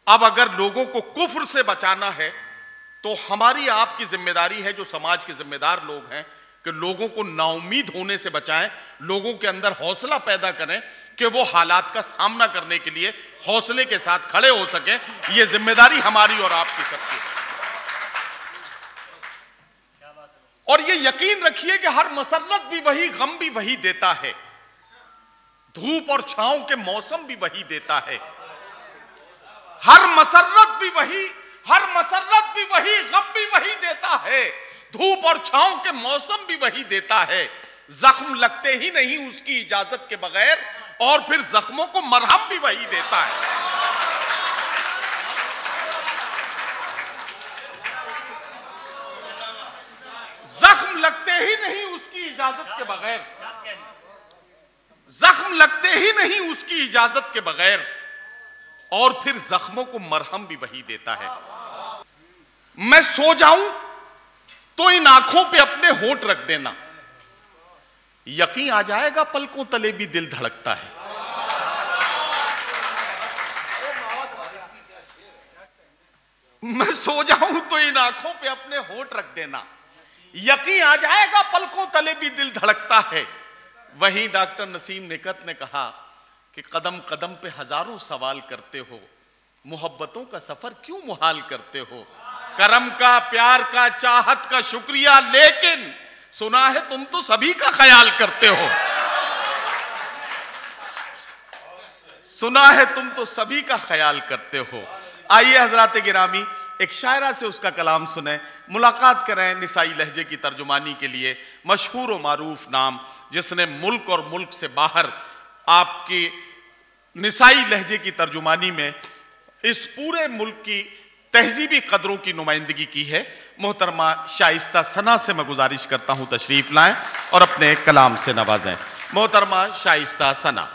अब अगर लोगों को कुफ्र से बचाना है तो हमारी आपकी जिम्मेदारी है, जो समाज के जिम्मेदार लोग हैं, कि लोगों को नाउम्मीद होने से बचाएं, लोगों के अंदर हौसला पैदा करें कि वो हालात का सामना करने के लिए हौसले के साथ खड़े हो सके। ये जिम्मेदारी हमारी और आपकी सबकी। और ये यकीन रखिए कि हर मसरत भी वही, गम भी वही देता है, धूप और छांव के मौसम भी वही देता है। हर मसरत भी वही, हर मसरत भी वही, गम भी वही देता है, धूप और छांव के मौसम भी वही देता है। जख्म लगते ही नहीं उसकी इजाजत के बगैर, और फिर जख्मों को मरहम भी वही देता है। जख्म लगते ही नहीं उसकी इजाजत के बगैर, जख्म लगते ही नहीं उसकी इजाजत के बगैर, और फिर जख्मों को मरहम भी वही देता है। मैं सो जाऊं तो इन आंखों पे अपने होंठ रख देना, यकीन आ जाएगा पलकों तले भी दिल धड़कता है। मैं सो जाऊं तो इन आंखों पे अपने होंठ रख देना, यकीन आ जाएगा पलकों तले भी दिल धड़कता है। वहीं डॉक्टर नसीम निकत ने कहा कि कदम कदम पे हजारों सवाल करते हो, मोहब्बतों का सफर क्यों मुहाल करते हो, करम का, प्यार का, चाहत का शुक्रिया, लेकिन सुना है तुम तो सभी का ख्याल करते हो, सुना है तुम तो सभी का ख्याल करते हो। आइए हजरात गिरामी एक शायरा से उसका कलाम सुने, मुलाकात करें निसाई लहजे की तर्जुमानी के लिए मशहूर व मारूफ नाम, जिसने मुल्क और मुल्क से बाहर आपकी निसाई लहजे की तर्जुमानी में इस पूरे मुल्क की तहजीबी कदरों की नुमाइंदगी की है। मोहतरमा शाइस्ता सना से मैं गुजारिश करता हूं तशरीफ लाएं और अपने कलाम से नवाजें। मोहतरमा शाइस्ता सना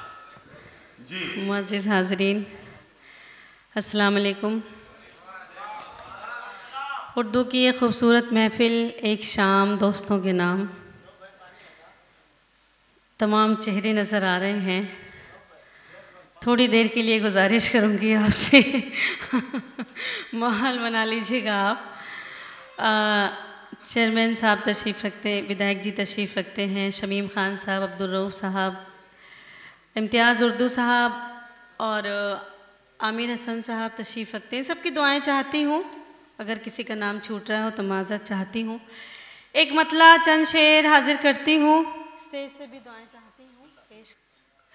जी। मुअज़्ज़िज़ हाज़रीन, अस्सलाम वालेकुम। उर्दू की ये खूबसूरत महफ़िल, एक शाम दोस्तों के नाम, तमाम चेहरे नज़र आ रहे हैं। थोड़ी देर के लिए गुजारिश करूँगी आपसे माहौल बना लीजिएगा आप। चेयरमैन साहब तशरीफ़ रखते, विधायक जी तशरीफ़ रखते हैं, शमीम ख़ान साहब, अब्दुल रऊफ़ साहब, इम्तियाज़ उर्दू साहब और आमिर हसन साहब तशरीफ़ रखते हैं। सबकी दुआएं चाहती हूँ, अगर किसी का नाम छूट रहा हो तो माज़रत चाहती हूँ। एक मतला चंद शेर हाजिर करती हूँ, स्टेज से भी दुआएं चाहती हूँ, पेश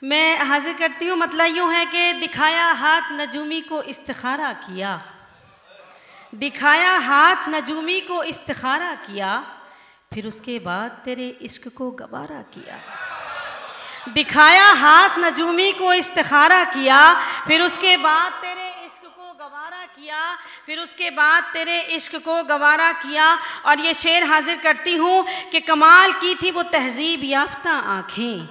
मैं हाजिर करती हूँ। मतला यूँ है कि दिखाया हाथ नजूमी को इस्तिखारा किया, दिखाया हाथ नजूमी को इस्तिखारा किया, फिर उसके बाद तेरे इश्क को गवारा किया। दिखाया हाथ नजूमी को इस्तिखारा किया, फिर उसके बाद तेरे इश्क को गवारा किया, फिर उसके बाद तेरे इश्क को गवारा किया। और ये शेर हाजिर करती हूँ कि कमाल की थी वो तहजीब याफ्ता आँखें,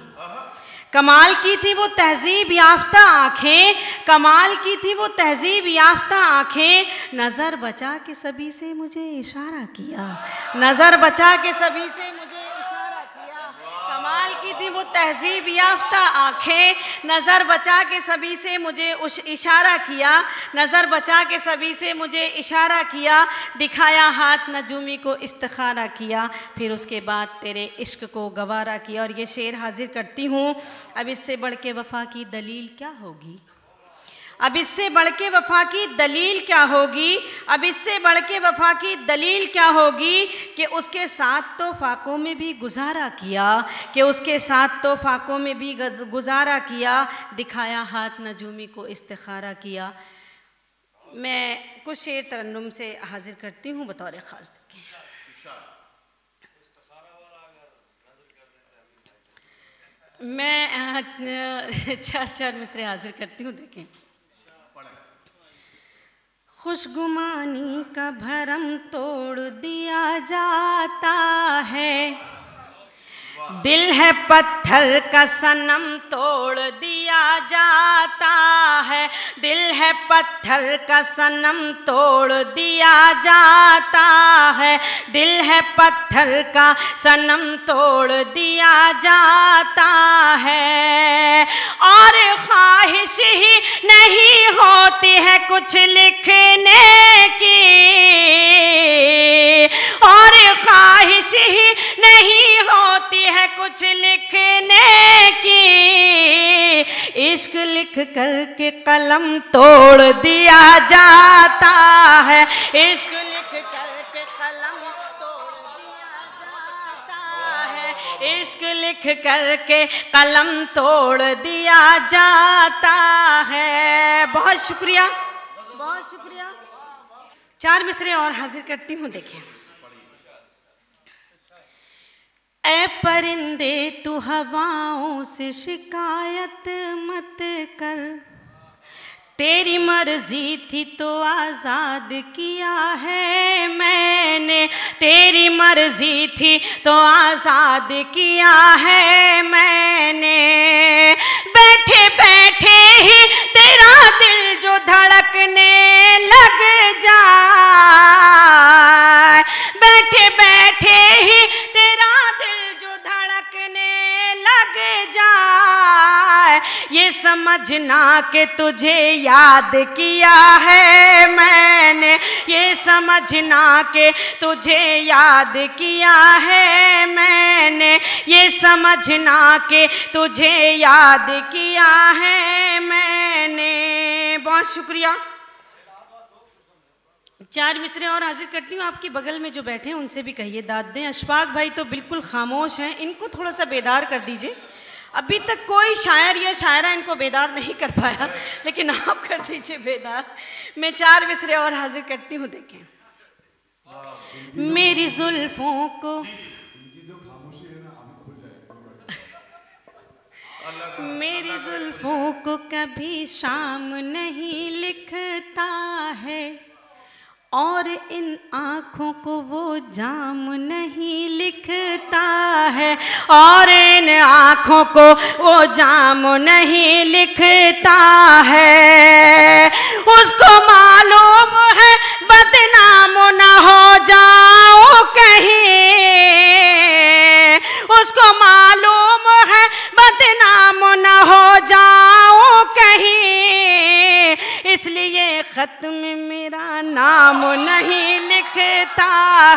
कमाल की थी वो तहजीब याफ्ता आँखें, कमाल की थी वो तहजीब याफ्ता आँखें, नज़र बचा के सभी से मुझे इशारा किया, नज़र बचा के सभी से मुझे इशारा किया। कमाल की थी वो तहजीब याफ्ता आँखें, नज़र बचा के सभी से मुझे इशारा किया, नज़र बचा के सभी से मुझे इशारा किया। दिखाया हाथ नजूमी को इस्तिखारा किया, फिर उसके बाद तेरे इश्क को गवारा किया। और ये शेर हाजिर करती हूँ। अब इससे बढ़ के वफ़ा की दलील क्या होगी, अब इससे बढ़ के वफ़ा की दलील क्या होगी, अब इससे बढ़ के वफ़ा की दलील क्या होगी कि उसके साथ तो फाकों में भी गुजारा किया, कि उसके साथ तो फाकों में भी गुजारा किया। दिखाया हाथ नजूमी को इस्तिखारा किया। मैं कुछ शेर तरन्नुम से हाजिर करती हूँ बतौर ख़ास। देखें, मैं चार मिसरे हाजिर करती हूँ। देखें, खुशगुमानी का भरम तोड़ दिया जाता है, दिल है पत्थर का सनम तोड़ दिया जाता है, दिल है पत्थर का सनम तोड़ दिया जाता है, दिल है पत्थर का सनम तोड़ दिया जाता है। और ख्वाहिश ही नहीं नहीं होती है कुछ लिखने की, और ख्वाहिश ही नहीं होती है कुछ लिखने की। इश्क लिख कर के कलम तोड़ दिया जाता है, इश्क लिख कर के कलम तोड़ दिया जाता है, इश्क लिख कर के कलम तोड़ दिया जाता है। बहुत शुक्रिया, बहुत शुक्रिया। 4 मिसरे और हाजिर करती हूँ, देखिए। ऐ परिंदे तू हवाओं से शिकायत मत कर, तेरी मर्जी थी तो आज़ाद किया है मैंने, तेरी मर्जी थी तो आज़ाद किया है मैंने। बैठे बैठे ही तेरा दिल जो धड़कने लग जाए, बैठे बैठे ही तेरा दिल जो धड़कने लग जाए, ये समझना कि तुझे याद किया है मैंने, ये समझना कि तुझे याद किया है मैंने, ये समझना कि तुझे याद किया है मैंने। बहुत शुक्रिया। 4 मिसरे और हाजिर करती हूँ। आपके बगल में जो बैठे हैं उनसे भी कहिए दाद दें। अशफाक भाई तो बिल्कुल खामोश हैं, इनको थोड़ा सा बेदार कर दीजिए। अभी तक कोई शायर या शायरा इनको बेदार नहीं कर पाया, लेकिन आप कर दीजिए बेदार। मैं 4 मिसरे और हाजिर करती हूँ, देखें। मेरी जुल्फों को मेरी जुल्फों को कभी शाम नहीं लिखता है, और इन आँखों को वो जाम नहीं लिखता है, और इन आँखों को वो जाम नहीं लिखता है। उसको मालूम है बदनाम ना हो जाओ कहीं, उसको मालूम है बदनाम ना हो जाओ कहीं, इसलिए खत में मेरा नाम नहीं लिखता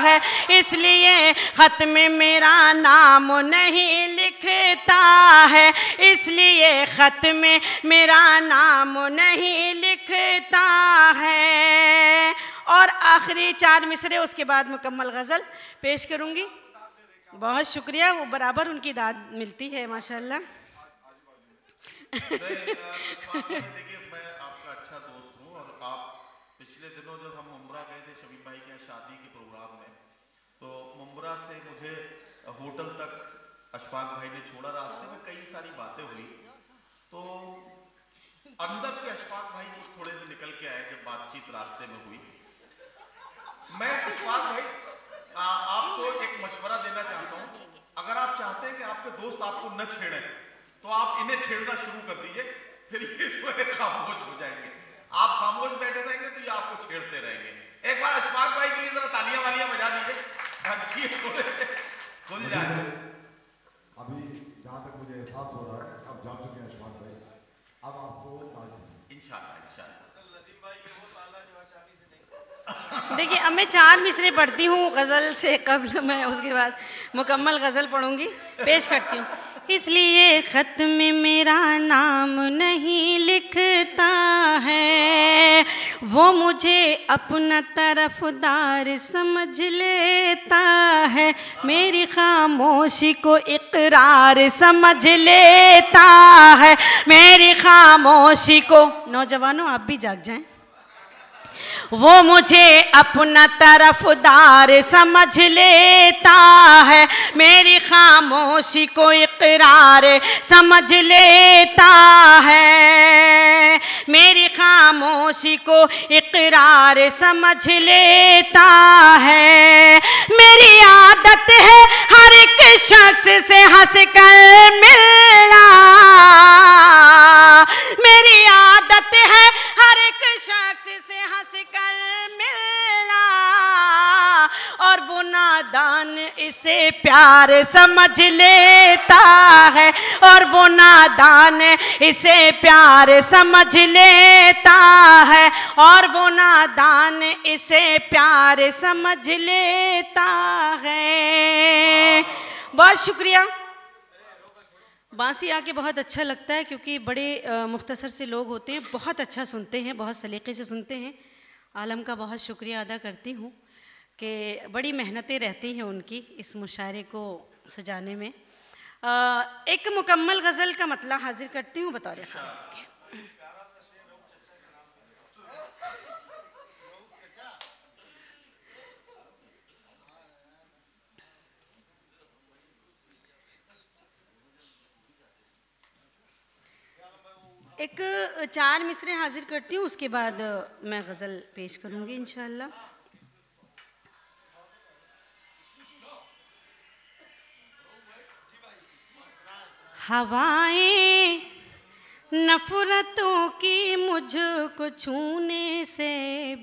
है, इसलिए खत में मेरा नाम नहीं लिखता है, इसलिए खत में मेरा नाम नहीं लिखता है। और आखिरी 4 मिसरे, उसके बाद मुकम्मल गज़ल पेश करूँगी। बहुत शुक्रिया, वो बराबर उनकी दाद मिलती है माशाल्लाह। देखिए, मैं आपका अच्छा दोस्त हूँ, और आप पिछले दिनों जब हम मुंब्रा गए थे शमीम भाई के शादी के प्रोग्राम में, तो मुंब्रा से मुझे होटल तक अशफाक भाई ने छोड़ा। रास्ते में कई सारी बातें हुई, तो अंदर के अशफाक भाई कुछ थोड़े से निकल के आए जब बातचीत रास्ते में हुई। मैं अशफाक भाई आपको एक मशवरा देना चाहता हूँ। अगर आप चाहते हैं कि आपके दोस्त आपको न छेड़ें, तो आप इन्हें छेड़ना शुरू कर दीजिए, फिर ये जो है खामोश हो जाएंगे। आप खामोश बैठे रहेंगे तो ये आपको छेड़ते रहेंगे। एक बार अशफाक भाई के लिए जरा तालियां वालियां बजा दीजिए ताकि थोड़े से खुल जाए। अभी जहाँ तक मुझे एहसास हो रहा है, अब जा चुके हैं अशफाक भाई, अब आपको इंशाअल्लाह देखिए, अब मैं 4 मिसरे पढ़ती हूँ गज़ल से कबल, मैं उसके बाद मुकम्मल गज़ल पढ़ूँगी, पेश करती हूँ। इसलिए ख़त में मेरा नाम नहीं लिखता है, वो मुझे अपना तरफदार समझ लेता है, मेरी खामोशी को इकरार समझ लेता है, मेरी खामोशी को। नौजवानों, आप भी जाग जाएं। वो मुझे अपना तरफदार समझ लेता है, मेरी खामोशी को इकरार समझ लेता है, मेरी खामोशी को इकरार समझ लेता है। मेरी आदत है हर एक शख्स से हंस कर मिलना, मेरी आदत है हर एक शख्स से हंस कर मिलना, और वो नादान इसे प्यार समझ लेता है, और वो नादान इसे प्यार समझ लेता है, और वो नादान इसे प्यार समझ लेता है। बहुत शुक्रिया। बांसी आके बहुत अच्छा लगता है क्योंकि बड़े मुख्तसर से लोग होते हैं, बहुत अच्छा सुनते हैं, बहुत सलीके से सुनते हैं। आलम का बहुत शुक्रिया अदा करती हूँ कि बड़ी मेहनतें रहती हैं उनकी इस मुशायरे को सजाने में। एक मुकम्मल गज़ल का मतला हाजिर करती हूँ बतौर ख़ास के। एक 4 मिसरे हाजिर करती हूँ, उसके बाद मैं गज़ल पेश करूँगी इंशाअल्लाह। हवाएं नफ़रतों की मुझको छूने से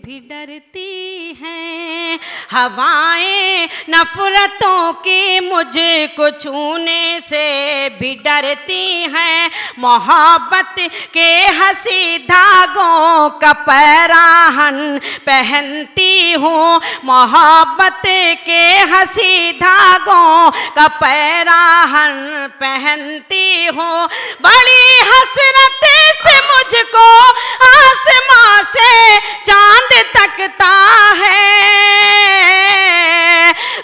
भी डरती हैं, हवाएं नफ़रतों की मुझको छूने से भी डरती हैं। मोहब्बत के हंसी धागों का पैराहन पहनती हूँ, मोहब्बत के हंसी धागों का पैराहन पहनती हूँ। बड़ी हसरत से मुझको आसमां से चांद तकता है,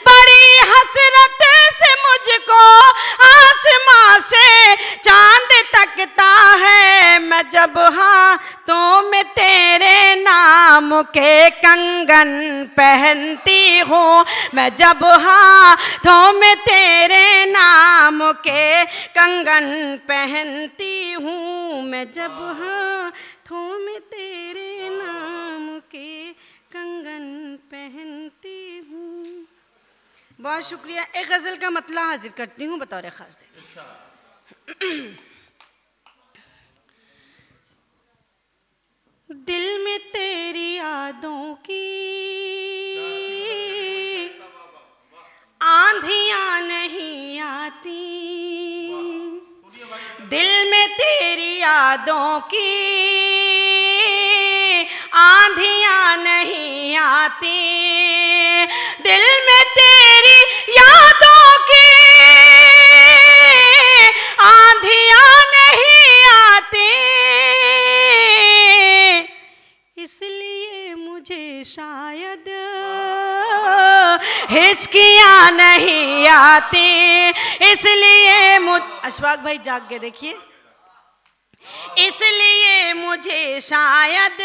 बड़ी हसरत से मुझको आसमां से चांद तकता है। मैं जब हाथों में तेरे नाम के कंगन पहनती हूँ, मैं जब हाथों में तेरे नाम के कंगन पहनती हूँ, मैं जब हाथों में तेरे नाम के कंगन पहनती हूँ। बहुत शुक्रिया। एक गज़ल का मतला हाजिर करती हूँ बतौर ख़ास। दिल में तेरी यादों की आंधियां नहीं आती, दिल में तेरी यादों की आंधियां नहीं आती, दिल में तेरी यादों की आंधियां नहीं आती, इसलिए मुझे शायद हिचकियां नहीं आती, इसलिए अशफाक भाई जाग के देखिए, इसलिए मुझे शायद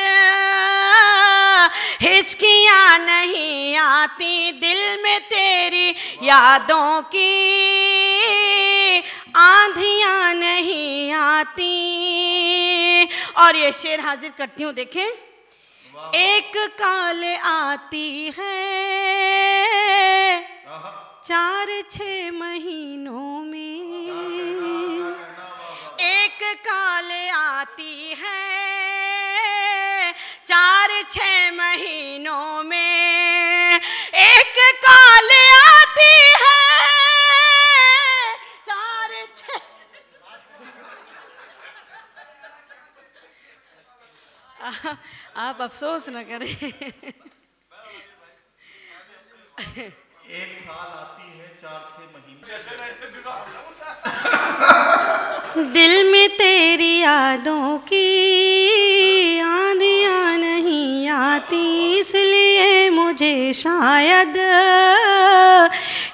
हिचकियां नहीं आती, दिल में तेरी यादों की आंधियां नहीं आती। और ये शेर हाजिर करती हूँ, देखें। एक काल आती है 4-6 महीनों में, एक काल आती है 4-6 महीनों में, एक काल आती है 4-6। आप अफसोस न करें। 1 साल आती है 4-6 महीने। दिल में तेरी यादों की आंधियां नहीं आती, इसलिए मुझे शायद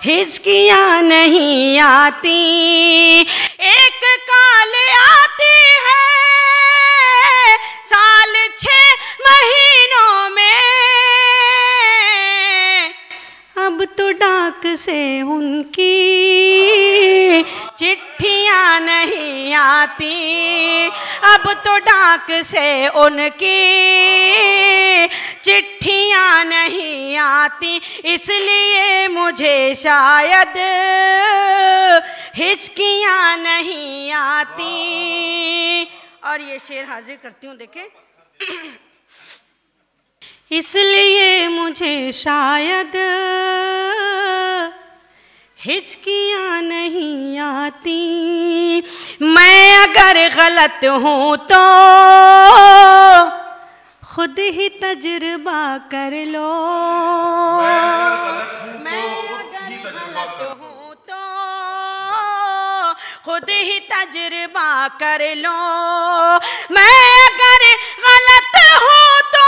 हिचकियां नहीं आती। एक काल आती है साल 6 महीनों में, अब तो डाक से उनकी चिट्ठियां नहीं आती, अब तो डाक से उनकी चिट्ठियां नहीं आती, इसलिए मुझे शायद हिचकियां नहीं आती। और ये शेर हाजिर करती हूँ, देखें। इसलिए मुझे शायद हिचकियाँ नहीं आती। मैं अगर गलत हूँ तो खुद ही तजुर्बा कर लो। मैं अगर गलत हूँ तो खुद ही तजुर्बा कर लो। मैं अगर गलत हूँ तो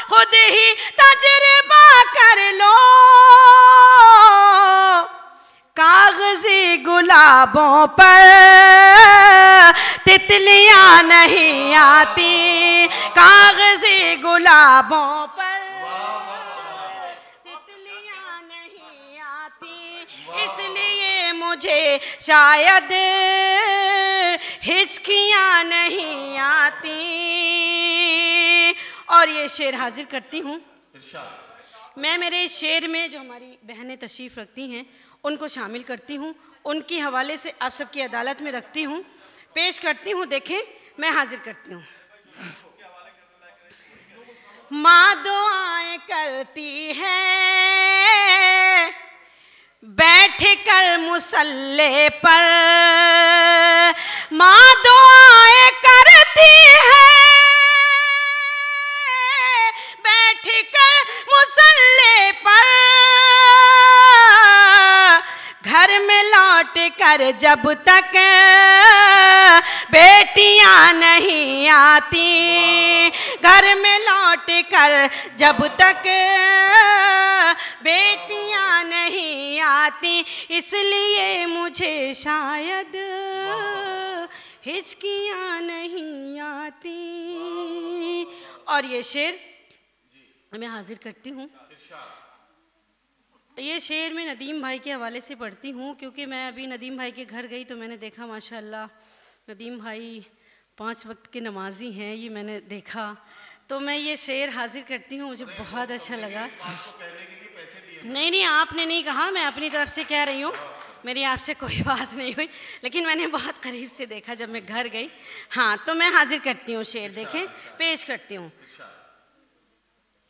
खुद ही तजुर्बा कर लो। कागजी गुलाबों पर तितलियां नहीं आती। कागजी गुलाबों पर तितलियां नहीं आती। इसलिए मुझे शायद हिचकियां नहीं आती। और ये शेर हाजिर करती हूँ। मैं मेरे शेर में जो हमारी बहनें तशरीफ़ रखती हैं उनको शामिल करती हूँ, उनकी हवाले से आप सबकी अदालत में रखती हूँ, पेश करती हूँ। देखें, मैं हाजिर करती हूँ। माँ दुआएं करती है बैठ कर मुसल्ले पर। माँ दुआएं करती है बैठ कर मुसल्ले पर। घर में लौट कर जब तक बेटियां नहीं आती। घर में लौट कर जब तक बेटियां नहीं आती। इसलिए मुझे शायद हिचकियां नहीं आती। और ये शेर मैं हाजिर करती हूँ। ये शेर मैं नदीम भाई के हवाले से पढ़ती हूँ, क्योंकि मैं अभी नदीम भाई के घर गई तो मैंने देखा माशाल्लाह नदीम भाई 5 वक्त के नमाजी हैं, ये मैंने देखा। तो मैं ये शेर हाजिर करती हूँ, मुझे बहुत अच्छा लगा। नहीं, आपने नहीं कहा, मैं अपनी तरफ से कह रही हूँ। मेरी आपसे कोई बात नहीं हुई, लेकिन मैंने बहुत करीब से देखा जब मैं घर गई। हाँ, तो मैं हाजिर करती हूँ शेर। देखें, पेश करती हूँ।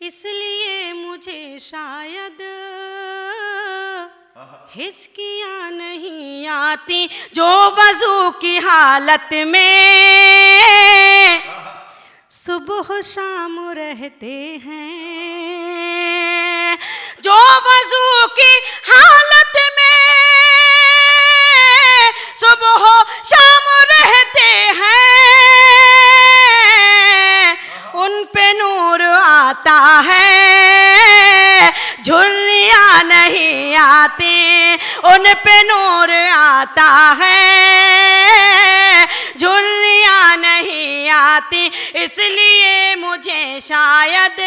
इसलिए मुझे शायद हिचकियाँ नहीं आती। जो वज़ू की हालत में सुबह शाम रहते हैं। जो वज़ू की हालत में सुबह शाम रहते हैं, उन पे नूर आता है झुर्रियाँ नहीं आती। उन पे नूर आता है झुर्रियाँ नहीं आती। इसलिए मुझे शायद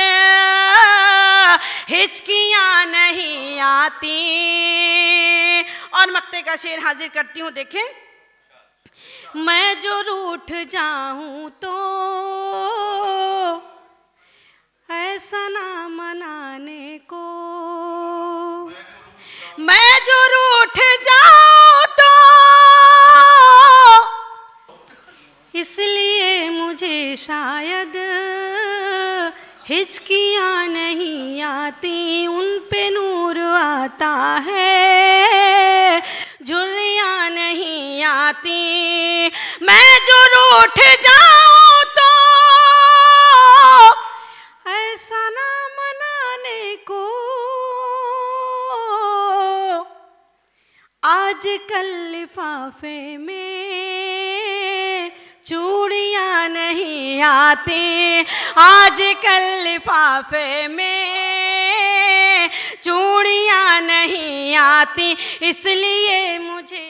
हिचकियाँ नहीं आती। और मक्ते का शेर हाजिर करती हूँ। देखें, मैं जो रूठ जाऊं तो ऐसा ना मनाने को। मैं जो रूठ जाऊं तो इसलिए मुझे शायद हिचकियाँ नहीं आती। उन पे नूर आता है झुर्रियाँ नहीं आती। मैं जो रूठ जाऊं तो ऐसा ना मनाने को। आजकल लिफाफे में चूड़ियाँ नहीं आती। आजकल लिफाफे में चूड़ियाँ नहीं आती। इसलिए मुझे